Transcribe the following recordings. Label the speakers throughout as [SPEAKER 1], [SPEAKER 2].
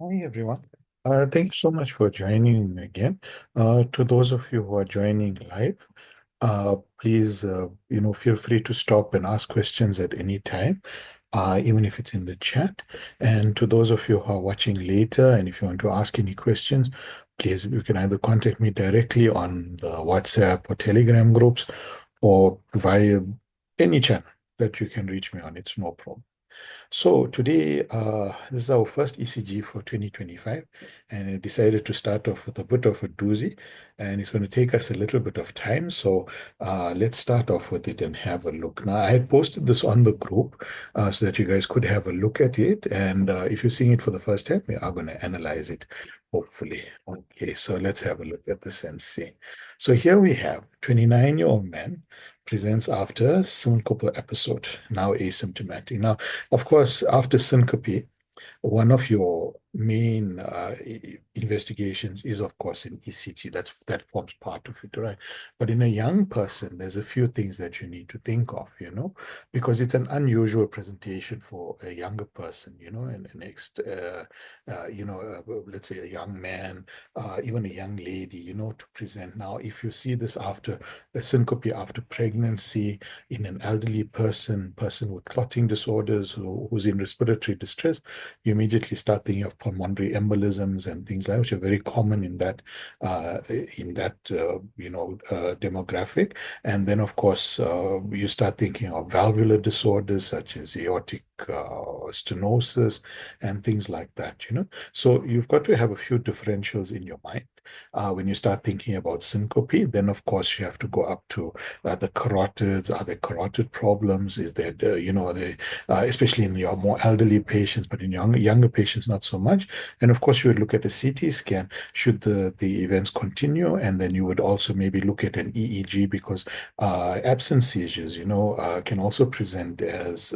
[SPEAKER 1] Hi, everyone. Thank you so much for joining again. To those of you who are joining live, please, feel free to stop and ask questions at any time, even if it's in the chat. And to those of you who are watching later, and if you want to ask any questions, please, you can either contact me directly on the WhatsApp or Telegram groups or via any channel that you can reach me on. It's no problem. So today, this is our first ECG for 2025, and I decided to start off with a bit of a doozy, and it's going to take us a little bit of time. So let's start off with it and have a look. Now, I had posted this on the group so that you guys could have a look at it, and if you're seeing it for the first time, we are going to analyze it, hopefully. Okay, so let's have a look at this and see. So here we have 29-year-old man presents after syncopal episode, now asymptomatic. Now, of course, after syncope, one of your main investigations is, of course, an ECG. That forms part of it, right? But in a young person, there's a few things that you need to think of, because it's an unusual presentation for a younger person, and the next, let's say a young man, even a young lady, to present. Now, if you see this after a syncope after pregnancy in an elderly person with clotting disorders who's in respiratory distress, you immediately start thinking of pulmonary embolisms and things like that, which are very common in that demographic. And then, of course, you start thinking of valvular disorders such as aortic stenosis and things like that. So you've got to have a few differentials in your mind when you start thinking about syncope. Then, of course, you have to go up to the carotids. Are there carotid problems? Is there, especially in your more elderly patients, but in younger patients, not so much. And of course, you would look at a CT scan should the events continue, and then you would also maybe look at an EEG because absent seizures, can also present as,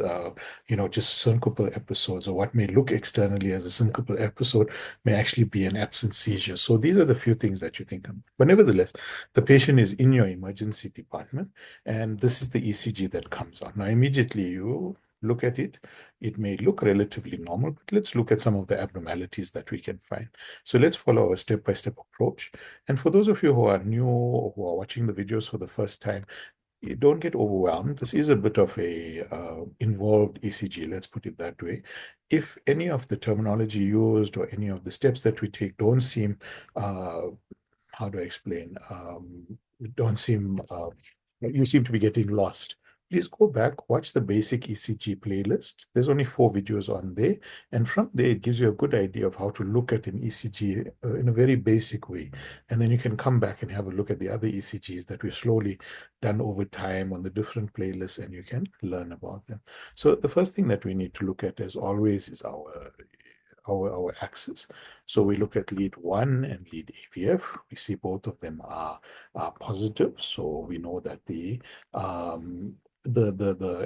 [SPEAKER 1] just syncopal episodes, or what may look externally as a syncopal episode may actually be an absent seizure. So these are the few things that you think of. But nevertheless, the patient is in your emergency department, and this is the ECG that comes on. Now, immediately you look at it, it may look relatively normal, but let's look at some of the abnormalities that we can find. So let's follow a step-by-step approach. And for those of you who are new or who are watching the videos for the first time, you don't get overwhelmed. This is a bit of a involved ECG, let's put it that way. If any of the terminology used or any of the steps that we take don't seem, how do I explain, don't seem, you seem to be getting lost, please go back, watch the basic ECG playlist. There's only 4 videos on there. And from there, it gives you a good idea of how to look at an ECG in a very basic way. And then you can come back and have a look at the other ECGs that we've slowly done over time on the different playlists, and you can learn about them. So the first thing that we need to look at, as always, is our axis. So we look at lead 1 and lead AVF. We see both of them are positive. So we know that the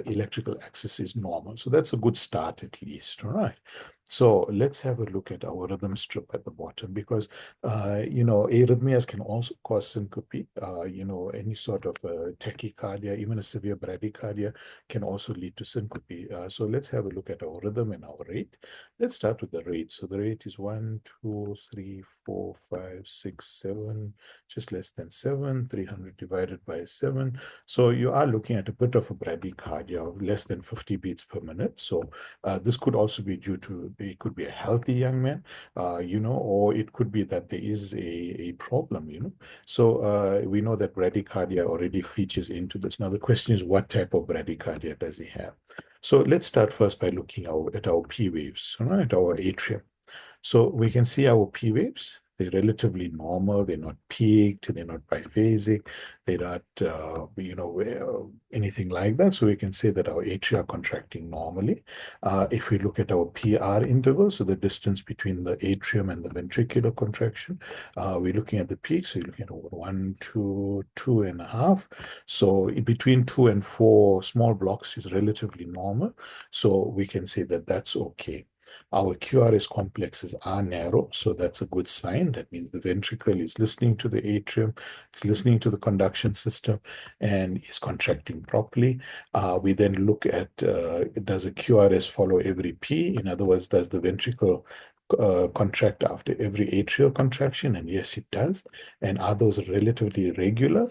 [SPEAKER 1] electrical axis is normal. So that's a good start at least. All right. So let's have a look at our rhythm strip at the bottom, because arrhythmias can also cause syncope. Any sort of tachycardia, even a severe bradycardia can also lead to syncope. So let's have a look at our rhythm and our rate. Let's start with the rate. So the rate is 1, 2, 3, 4, 5, 6, 7, just less than 7, 300 divided by 7. So you are looking at a bit of a bradycardia of less than 50 beats per minute. So this could also be due to, it could be a healthy young man, or it could be that there is a problem, So we know that bradycardia already features into this. Now the question is, what type of bradycardia does he have? So let's start first by looking at our P waves, all right, our atrium. So we can see our P waves. They're relatively normal. They're not peaked. They're not biphasic. They're not, anything like that. So we can say that our atria are contracting normally. If we look at our PR interval, so the distance between the atrium and the ventricular contraction, we're looking at the peak. So you're looking at over 1, 2, 2.5. So between 2 and 4 small blocks is relatively normal. So we can say that that's okay. Our QRS complexes are narrow, so that's a good sign. That means the ventricle is listening to the atrium, it's listening to the conduction system, and is contracting properly. We then look at, does a QRS follow every P? In other words, does the ventricle contract after every atrial contraction? And yes, it does. And are those relatively regular?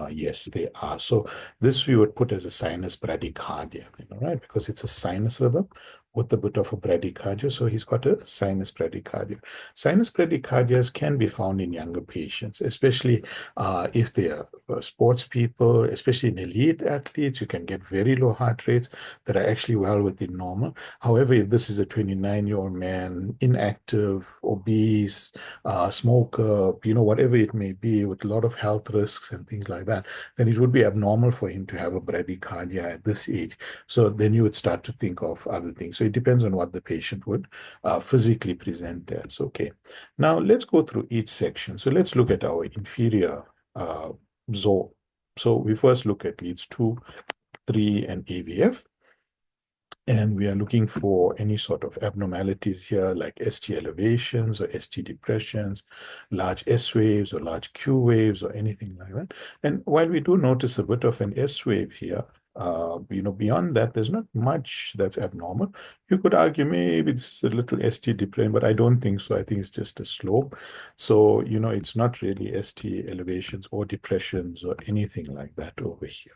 [SPEAKER 1] Yes, they are. So this we would put as a sinus bradycardia, right? Because it's a sinus rhythm with a bit of a bradycardia. So he's got a sinus bradycardia. Sinus bradycardias can be found in younger patients, especially if they are sports people, especially in elite athletes. You can get very low heart rates that are actually well within normal. However, if this is a 29-year-old man, inactive, obese, smoker, whatever it may be, with a lot of health risks and things like that, then it would be abnormal for him to have a bradycardia at this age. So then you would start to think of other things. So it depends on what the patient would physically present as. Okay. Now let's go through each section. So let's look at our inferior zone. So we first look at leads 2, 3, and AVF. And we are looking for any sort of abnormalities here, like ST elevations or ST depressions, large S waves or large Q waves or anything like that. And while we do notice a bit of an S wave here, beyond that, there's not much that's abnormal. You could argue maybe this is a little ST depression, but I don't think so. I think it's just a slope. So, it's not really ST elevations or depressions or anything like that over here.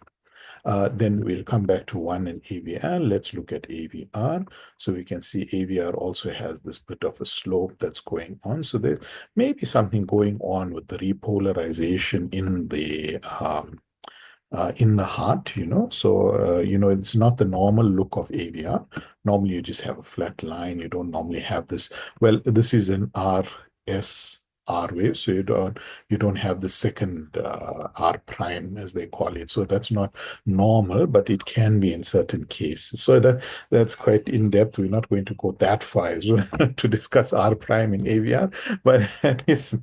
[SPEAKER 1] Then we'll come back to one in AVR. Let's look at AVR. So we can see AVR also has this bit of a slope that's going on. So there's maybe something going on with the repolarization in the heart, So, it's not the normal look of AVR. Normally, you just have a flat line. You don't normally have this. Well, this is an RS R wave, so you don't have the second R prime as they call it. So that's not normal, but it can be in certain cases. So that's quite in depth. We're not going to go that far as well to discuss R prime in AVR, but it's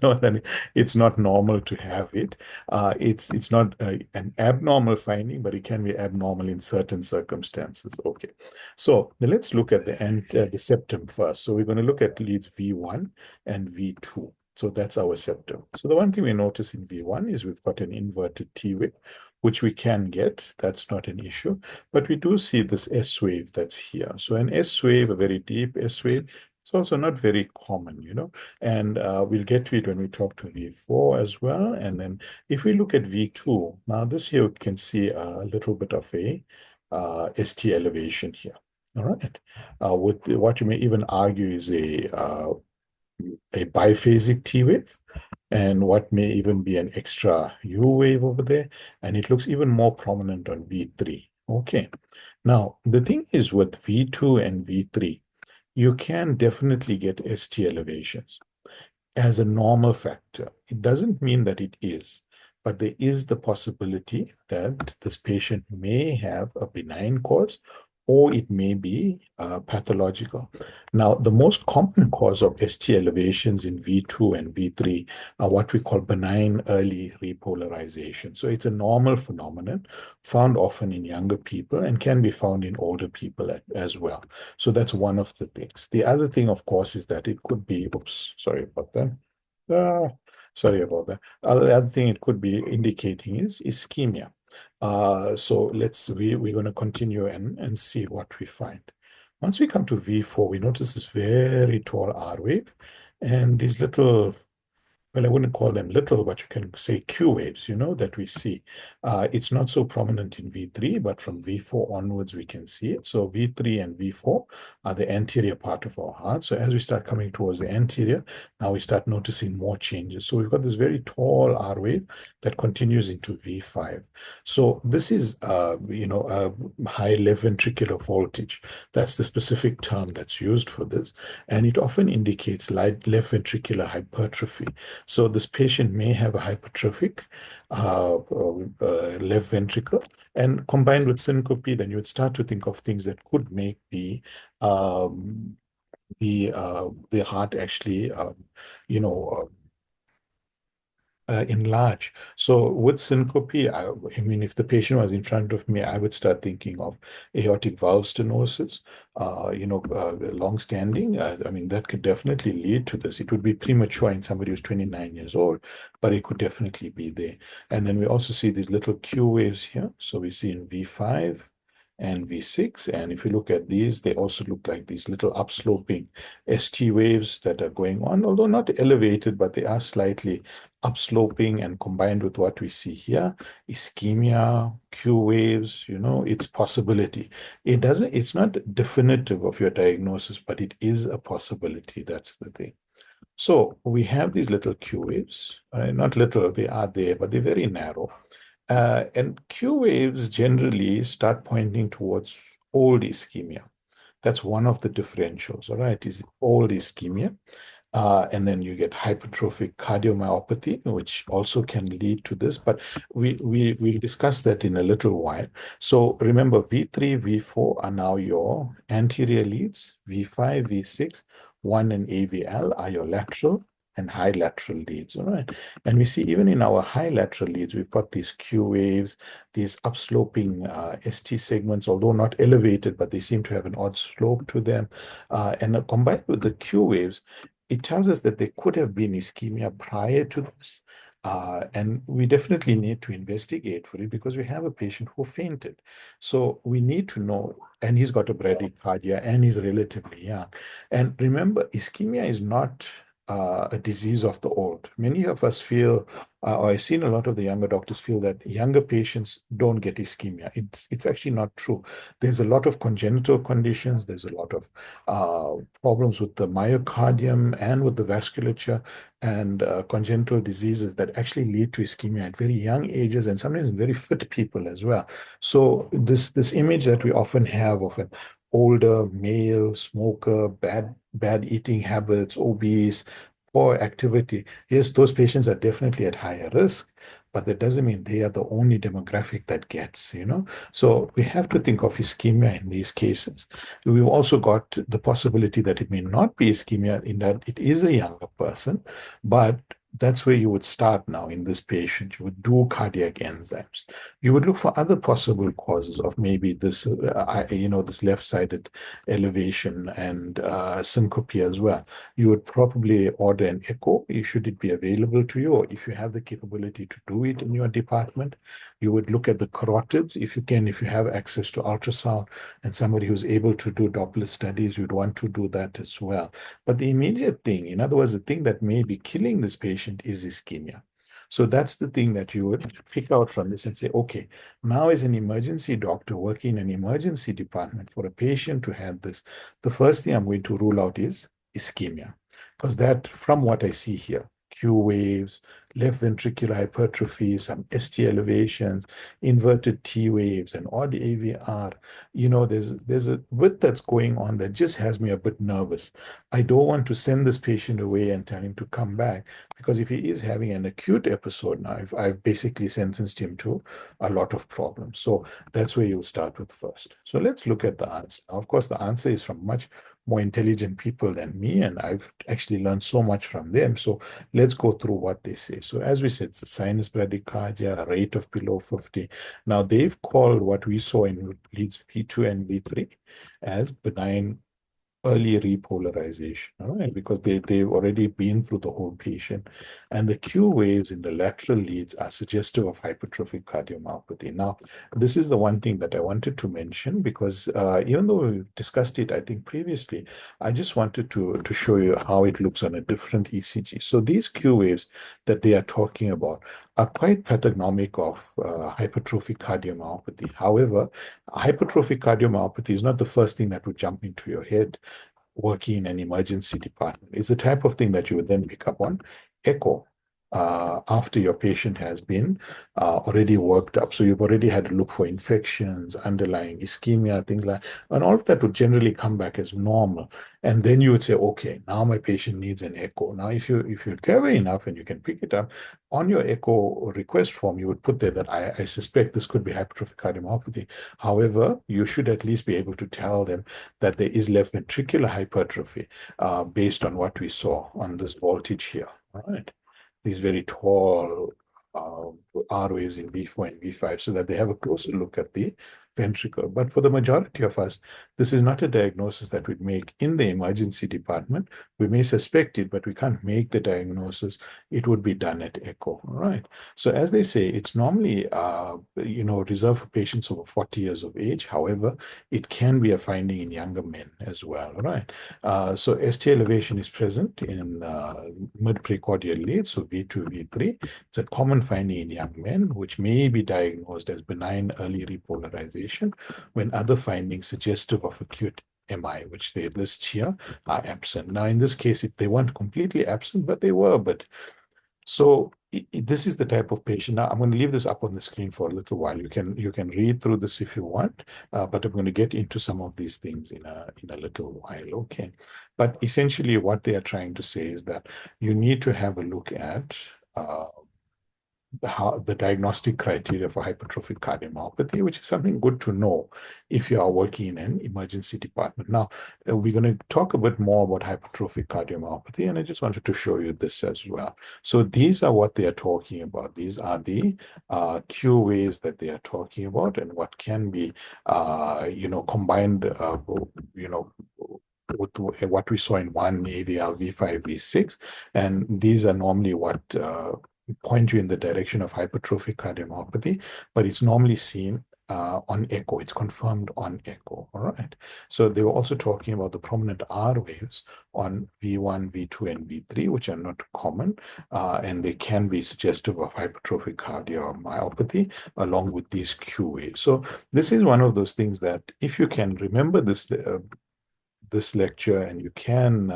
[SPEAKER 1] not normal to have it. It's not an abnormal finding, but it can be abnormal in certain circumstances. Okay, so now let's look at the septum first. So we're going to look at leads V1 and V2. So that's our septum. So the one thing we notice in V1 is we've got an inverted T wave, which we can get. That's not an issue. But we do see this S wave that's here. So an S wave, a very deep S wave, it's also not very common, and we'll get to it when we talk to V4 as well. And then if we look at V2, now this here we can see a little bit of a ST elevation here. All right. With what you may even argue is a biphasic T wave and what may even be an extra U wave over there. And it looks even more prominent on V3. Okay. Now, the thing is with V2 and V3, you can definitely get ST elevations as a normal factor. It doesn't mean that it is, but there is the possibility that this patient may have a benign cause or it may be pathological. Now, the most common cause of ST elevations in V2 and V3 are what we call benign early repolarization. So it's a normal phenomenon found often in younger people and can be found in older people as well. So that's one of the things. The other thing, of course, is that it could be, oops, sorry about that. Sorry about that. The other thing it could be indicating is ischemia. So we're going to continue and see what we find. Once we come to V4, we notice this very tall R wave and these little, well, I wouldn't call them little, but you can say Q waves, that we see. It's not so prominent in V3, but from V4 onwards, we can see it. So V3 and V4 are the anterior part of our heart. So as we start coming towards the anterior, now we start noticing more changes. So we've got this very tall R wave that continues into V5. So this is, a high left ventricular voltage. That's the specific term that's used for this. And it often indicates left ventricular hypertrophy. So this patient may have a hypertrophic left ventricle, and combined with syncope, then you would start to think of things that could make the heart actually, enlarge. So with syncope, I mean, if the patient was in front of me, I would start thinking of aortic valve stenosis, long-standing. I mean, that could definitely lead to this. It would be premature in somebody who's 29 years old, but it could definitely be there. And then we also see these little Q waves here. So we see in V5 and V6. And if you look at these, they also look like these little upsloping ST waves that are going on, although not elevated, but they are slightly upsloping, and combined with what we see here, ischemia, Q waves, it's possibility. It's not definitive of your diagnosis, but it is a possibility. That's the thing. So we have these little Q waves, not little, they are there, but they're very narrow. And Q waves generally start pointing towards old ischemia. That's one of the differentials, all right, is old ischemia. And then you get hypertrophic cardiomyopathy, which also can lead to this, but we'll discuss that in a little while. So remember, V3, V4 are now your anterior leads, V5, V6, 1 and AVL are your lateral and high lateral leads, all right? And we see even in our high lateral leads, we've got these Q waves, these upsloping ST segments, although not elevated, but they seem to have an odd slope to them. And combined with the Q waves, it tells us that there could have been ischemia prior to this. And we definitely need to investigate for it because we have a patient who fainted. So we need to know, and he's got a bradycardia and he's relatively young. And remember, ischemia is not a disease of the old. Many of us feel, or I've seen a lot of the younger doctors feel that younger patients don't get ischemia. It's actually not true. There's a lot of congenital conditions. There's a lot of problems with the myocardium and with the vasculature and congenital diseases that actually lead to ischemia at very young ages and sometimes in very fit people as well. So this image that we often have of an older male smoker, bad eating habits, obese, poor activity. Yes, those patients are definitely at higher risk, but that doesn't mean they are the only demographic that gets. So we have to think of ischemia in these cases. We've also got the possibility that it may not be ischemia in that it is a younger person, but that's where you would start now in this patient. You would do cardiac enzymes. You would look for other possible causes of maybe this left-sided elevation and syncope as well. You would probably order an echo, should it be available to you, or if you have the capability to do it in your department. You would look at the carotids if you have access to ultrasound and somebody who's able to do Doppler studies, you'd want to do that as well. But the immediate thing, in other words, the thing that may be killing this patient is ischemia. So that's the thing that you would pick out from this and say, okay, now as an emergency doctor working in an emergency department for a patient who had this, the first thing I'm going to rule out is ischemia. Because that, from what I see here, Q waves, left ventricular hypertrophy, some ST elevations, inverted T waves, and odd AVR. There's a bit that's going on that just has me a bit nervous. I don't want to send this patient away and tell him to come back because if he is having an acute episode now, I've basically sentenced him to a lot of problems. So that's where you'll start with first. So let's look at the answer. Now, of course, the answer is from much more intelligent people than me, and I've actually learned so much from them. So let's go through what they say. So as we said, it's a sinus bradycardia, a rate of below 50. Now they've called what we saw in leads V2 and V3 as benign early repolarization, all right, because they've already been through the whole patient. And the Q waves in the lateral leads are suggestive of hypertrophic cardiomyopathy. Now, this is the one thing that I wanted to mention because even though we've discussed it, I think previously, I just wanted to show you how it looks on a different ECG. So these Q waves that they are talking about are quite pathognomic of hypertrophic cardiomyopathy. However, hypertrophic cardiomyopathy is not the first thing that would jump into your head working in an emergency department. It's the type of thing that you would then pick up on echo after your patient has been already worked up. So you've already had to look for infections, underlying ischemia, things like, and all of that would generally come back as normal. And then you would say, okay, now my patient needs an echo. Now, if you're clever enough and you can pick it up on your echo request form, you would put there that I suspect this could be hypertrophic cardiomyopathy. However, you should at least be able to tell them that there is left ventricular hypertrophy based on what we saw on this voltage here. All right. These very tall R waves in V4 and V5 so that they have a closer look at the ventricle. But for the majority of us, this is not a diagnosis that we'd make in the emergency department. We may suspect it, but we can't make the diagnosis. It would be done at echo, all right? So as they say, it's normally, reserved for patients over 40 years of age. However, it can be a finding in younger men as well, right? So ST elevation is present in mid-precordial leads, so V2, V3. It's a common finding in young men, which may be diagnosed as benign early repolarization, when other findings suggestive of acute MI, which they list here, are absent. Now, in this case, they weren't completely absent, but they were. But so this is the type of patient. Now, I'm going to leave this up on the screen for a little while. You can read through this if you want, but I'm going to get into some of these things in a little while. Okay, but essentially, what they are trying to say is that you need to have a look at the diagnostic criteria for hypertrophic cardiomyopathy, which is something good to know if you are working in an emergency department. Now, we're going to talk a bit more about hypertrophic cardiomyopathy, and I just wanted to show you this as well. So these are what they are talking about. These are the Q waves that they are talking about, and what can be, combined, with what we saw in one AVL V5 V6, and these are normally what point you in the direction of hypertrophic cardiomyopathy, but it's normally seen on echo. It's confirmed on echo. All right. So they were also talking about the prominent R waves on V1, V2, and V3, which are not common, and they can be suggestive of hypertrophic cardiomyopathy along with these Q waves. So this is one of those things that if you can remember this lecture and you can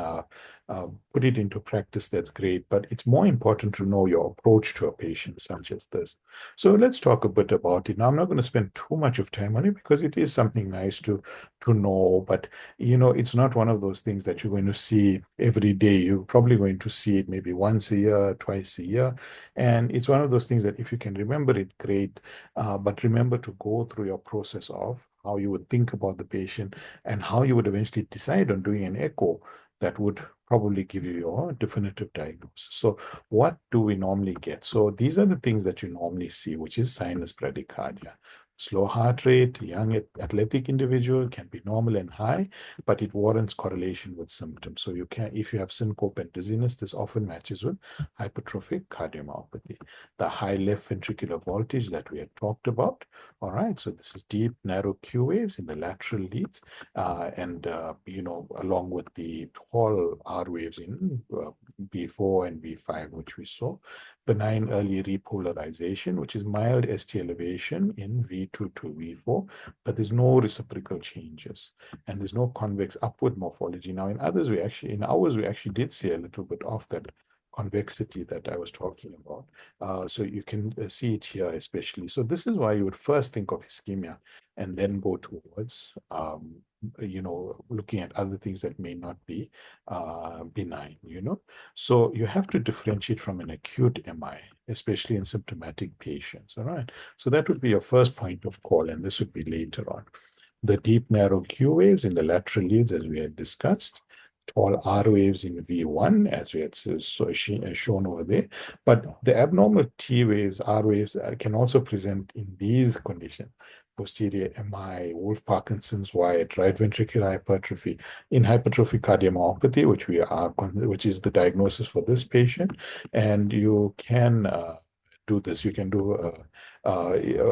[SPEAKER 1] put it into practice, that's great. But it's more important to know your approach to a patient such as this. So let's talk a bit about it. Now, I'm not going to spend too much of time on it because it is something nice to know. But, it's not one of those things that you're going to see every day. You're probably going to see it maybe once a year, twice a year. And it's one of those things that if you can remember it, great. But remember to go through your process of how you would think about the patient and how you would eventually decide on doing an echo that would probably give you your definitive diagnosis. So what do we normally get? So these are the things that you normally see, which is sinus bradycardia. Slow heart rate, young athletic individual can be normal and high, but it warrants correlation with symptoms. So if you have syncope and dizziness, this often matches with hypertrophic cardiomyopathy. The high left ventricular voltage that we had talked about. All right, so this is deep, narrow Q waves in the lateral leads, along with the tall R waves in B4 and B5, which we saw. Benign early repolarization, which is mild ST elevation in V2 to V4, but there's no reciprocal changes and there's no convex upward morphology. Now, in ours, we actually did see a little bit of that convexity that I was talking about. So you can see it here especially. So this is why you would first think of ischemia and then go towards, looking at other things that may not be benign, So you have to differentiate from an acute MI, especially in symptomatic patients, all right? So that would be your first point of call, and this would be later on. The deep, narrow Q waves in the lateral leads, as we had discussed, tall R waves in V1, as we had shown over there. But the abnormal T waves, R waves, can also present in these conditions. Posterior MI, Wolff-Parkinson's White, right ventricular hypertrophy, in hypertrophic cardiomyopathy, which is the diagnosis for this patient. And you can do this. You can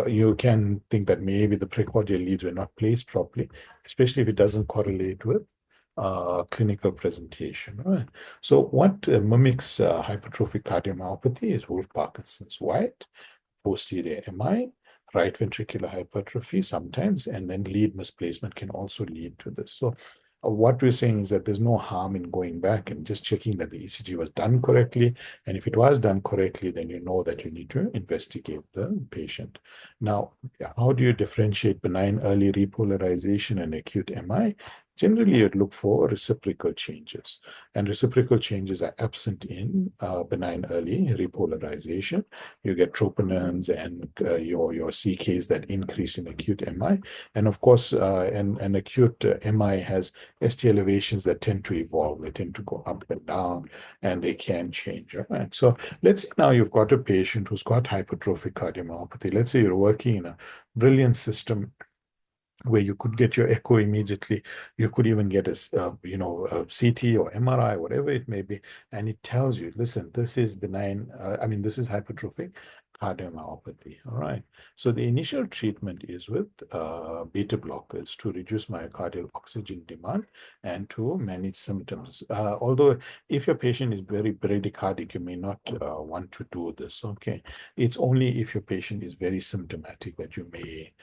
[SPEAKER 1] you can think that maybe the precordial leads were not placed properly, especially if it doesn't correlate with clinical presentation. Right? So what mimics hypertrophic cardiomyopathy is Wolff-Parkinson's White, posterior MI, right ventricular hypertrophy sometimes, and then lead misplacement can also lead to this. So what we're saying is that there's no harm in going back and just checking that the ECG was done correctly. And if it was done correctly, then you know that you need to investigate the patient. Now, how do you differentiate benign early repolarization and acute MI? Generally, you'd look for reciprocal changes, and reciprocal changes are absent in benign early repolarization. You get troponins and your CKs that increase in acute MI, and of course, an acute MI has ST elevations that tend to evolve. They tend to go up and down, and they can change. All right. So let's say now you've got a patient who's got hypertrophic cardiomyopathy. Let's say you're working in a brilliant system where you could get your echo immediately. You could even get a CT or MRI, whatever it may be, and it tells you, listen, this is benign. This is hypertrophic cardiomyopathy. All right. So the initial treatment is with beta blockers to reduce myocardial oxygen demand and to manage symptoms. Although if your patient is very bradycardic, you may not want to do this. Okay. It's only if your patient is very symptomatic that you may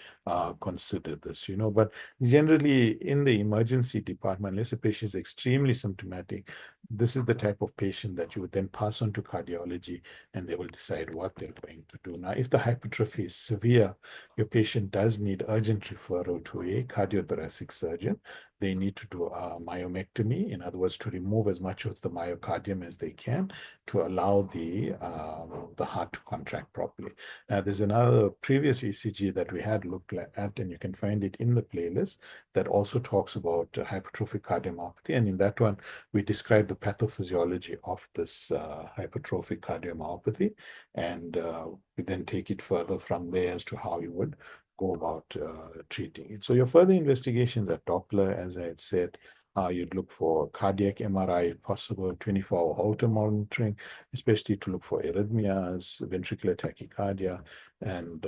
[SPEAKER 1] consider this, but generally in the emergency department, unless a patient is extremely symptomatic, this is the type of patient that you would then pass on to cardiology and they will decide what they're going to do. Now, if the hypertrophy is severe, your patient does need urgent referral to a cardiothoracic surgeon. They need to do a myomectomy, in other words, to remove as much of the myocardium as they can to allow the heart to contract properly. Now, there's another previous ECG that we had looked at, and you can find it in the playlist, that also talks about hypertrophic cardiomyopathy. And in that one, we describe the pathophysiology of this hypertrophic cardiomyopathy, and we then take it further from there as to how you would go about treating it. So your further investigations at Doppler, as I had said, you'd look for cardiac MRI, if possible, 24-hour Holter monitoring, especially to look for arrhythmias, ventricular tachycardia, and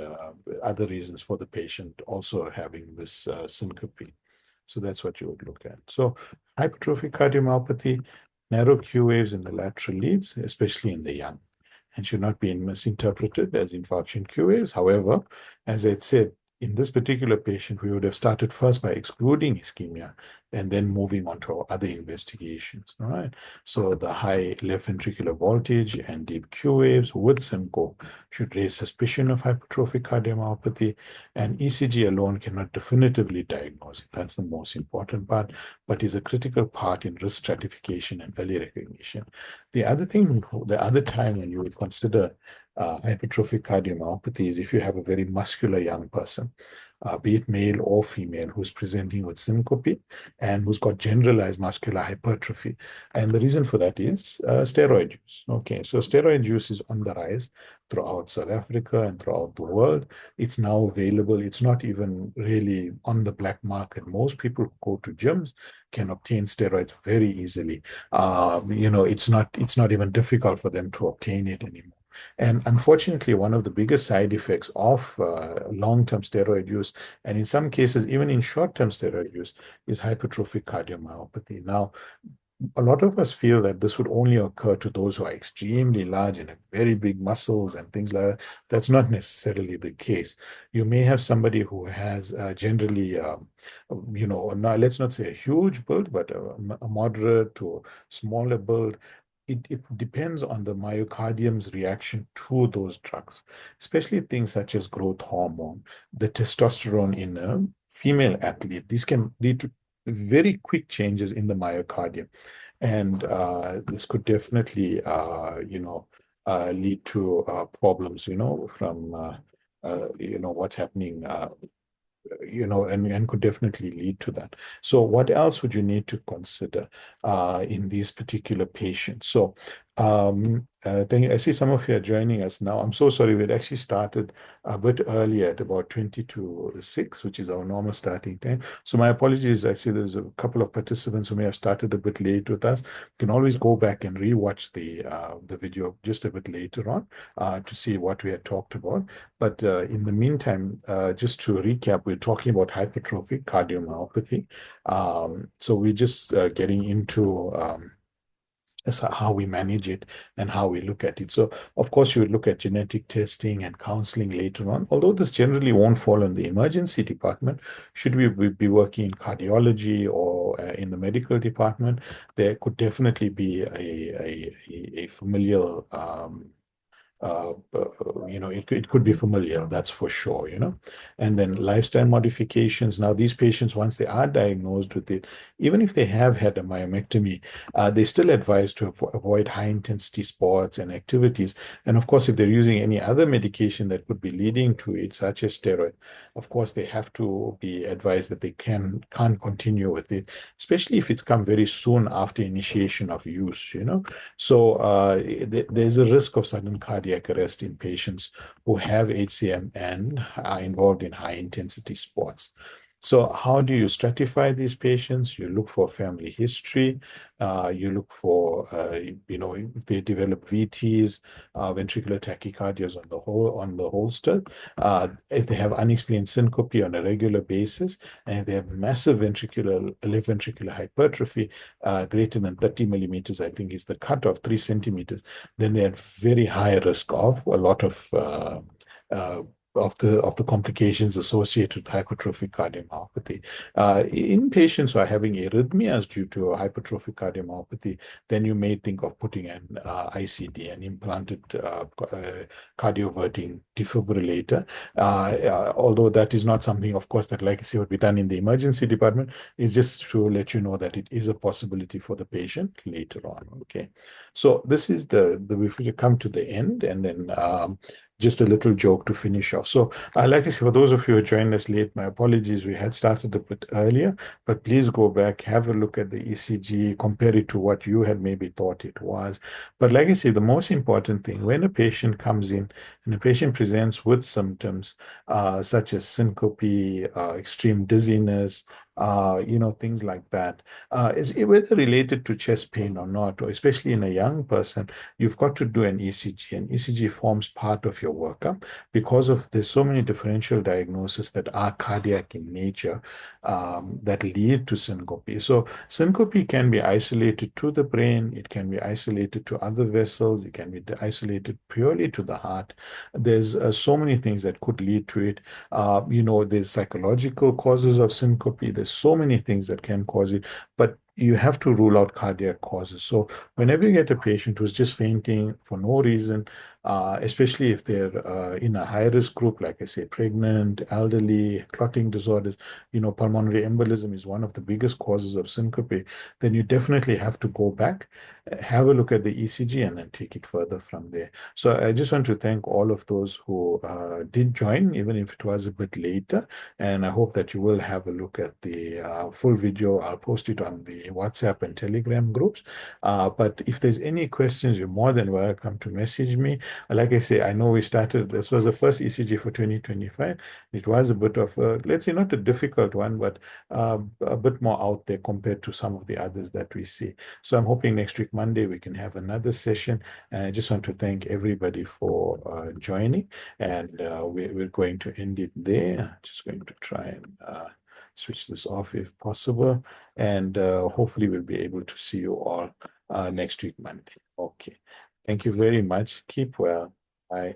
[SPEAKER 1] other reasons for the patient also having this syncope. So that's what you would look at. So hypertrophic cardiomyopathy, narrow Q waves in the lateral leads, especially in the young, and should not be misinterpreted as infarction Q waves. However, as I said, in this particular patient, we would have started first by excluding ischemia and then moving on to other investigations. All right. So the high left ventricular voltage and deep Q waves with syncope should raise suspicion of hypertrophic cardiomyopathy, and ECG alone cannot definitively diagnose it. That's the most important part, but is a critical part in risk stratification and early recognition. The other thing, the other time when you would consider hypertrophic cardiomyopathy is if you have a very muscular young person, be it male or female, who's presenting with syncope and who's got generalized muscular hypertrophy. And the reason for that is steroid use. Okay, so steroid use is on the rise throughout South Africa and throughout the world. It's now available. It's not even really on the black market. Most people who go to gyms can obtain steroids very easily. It's not even difficult for them to obtain it anymore. And unfortunately, one of the biggest side effects of long-term steroid use, and in some cases, even in short-term steroid use, is hypertrophic cardiomyopathy. Now, a lot of us feel that this would only occur to those who are extremely large and have very big muscles and things like that. That's not necessarily the case. You may have somebody who has generally, let's not say a huge build, but a moderate to smaller build. It depends on the myocardium's reaction to those drugs, especially things such as growth hormone, the testosterone in a female athlete. These can lead to very quick changes in the myocardium. And this could definitely, lead to problems, from, what's happening and could definitely lead to that. So what else would you need to consider in these particular patients? So thank you. I see some of you are joining us now. I'm so sorry. We'd actually started a bit earlier at about 20 to 6, which is our normal starting time. So my apologies. I see there's a couple of participants who may have started a bit late with us. You can always go back and rewatch the video just a bit later on to see what we had talked about. But in the meantime, just to recap, we're talking about hypertrophic cardiomyopathy. So we're just getting into how we manage it and how we look at it. So, of course, you would look at genetic testing and counseling later on, although this generally won't fall in the emergency department. Should we be working in cardiology or in the medical department, there could definitely be a familial it could be familial, that's for sure. And then lifestyle modifications. Now, these patients, once they are diagnosed with it, even if they have had a myomectomy, they still advised to avoid high intensity sports and activities. And of course, if they're using any other medication that could be leading to it, such as steroid, of course, they have to be advised that they can't continue with it, especially if it's come very soon after initiation of use. So there's a risk of sudden cardiac arrest in patients who have HCM and are involved in high intensity sports. So how do you stratify these patients? You look for family history. You look for, if they develop VTs, ventricular tachycardias on the holster. If they have unexplained syncope on a regular basis, and if they have massive left ventricular hypertrophy, greater than 30 millimeters, I think is the cutoff, 3 centimeters, then they're at very high risk of a lot uh, of the complications associated with hypertrophic cardiomyopathy. In patients who are having arrhythmias due to hypertrophic cardiomyopathy, then you may think of putting an ICD, an implanted cardioverting defibrillator. Although that is not something, of course, that, like I say, would be done in the emergency department. It's just to let you know that it is a possibility for the patient later on. Okay, so this is we come to the end, and then just a little joke to finish off. So, like I said, for those of you who joined us late, my apologies. We had started a bit earlier, but please go back, have a look at the ECG, compare it to what you had maybe thought it was. But like I say, the most important thing, when a patient comes in and a patient presents with symptoms such as syncope, extreme dizziness, things like that, is whether related to chest pain or not, or especially in a young person, you've got to do an ECG. An ECG forms part of your workup because of there's so many differential diagnoses that are cardiac in nature that lead to syncope. So syncope can be isolated to the brain, it can be isolated to other vessels, it can be isolated purely to the heart. There's so many things that could lead to it. There's psychological causes of syncope. There's so many things that can cause it, but you have to rule out cardiac causes. So whenever you get a patient who's just fainting for no reason, especially if they're in a high risk group, like I say, pregnant, elderly, clotting disorders, pulmonary embolism is one of the biggest causes of syncope, then you definitely have to go back, have a look at the ECG, and then take it further from there. So I just want to thank all of those who did join, even if it was a bit later. And I hope that you will have a look at the full video. I'll post it on the WhatsApp and Telegram groups. But if there's any questions, you're more than welcome to message me. Like I say, I know this was the first ECG for 2025. It was a bit of let's say, not a difficult one, but a bit more out there compared to some of the others that we see. So I'm hoping next week, Monday, we can have another session. And I just want to thank everybody for joining. And we're going to end it there. Just going to try and switch this off if possible. And hopefully we'll be able to see you all next week, Monday. Okay. Thank you very much. Keep well. Bye.